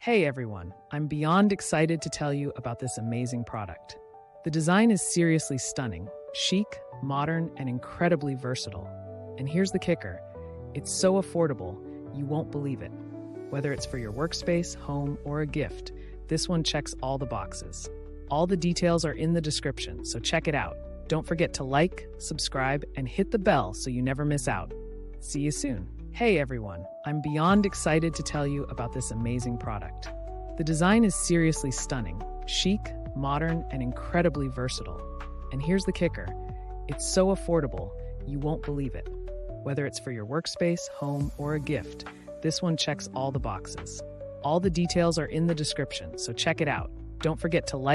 Hey everyone, I'm beyond excited to tell you about this amazing product. The design is seriously stunning, chic, modern, and incredibly versatile. And here's the kicker, it's so affordable, you won't believe it. Whether it's for your workspace, home, or a gift, this one checks all the boxes. All the details are in the description, so check it out. Don't forget to like, subscribe, and hit the bell so you never miss out. See you soon. Hey everyone, I'm beyond excited to tell you about this amazing product. The design is seriously stunning, chic, modern, and incredibly versatile. And here's the kicker, it's so affordable, you won't believe it. Whether it's for your workspace, home, or a gift, this one checks all the boxes. All the details are in the description, so check it out. Don't forget to like,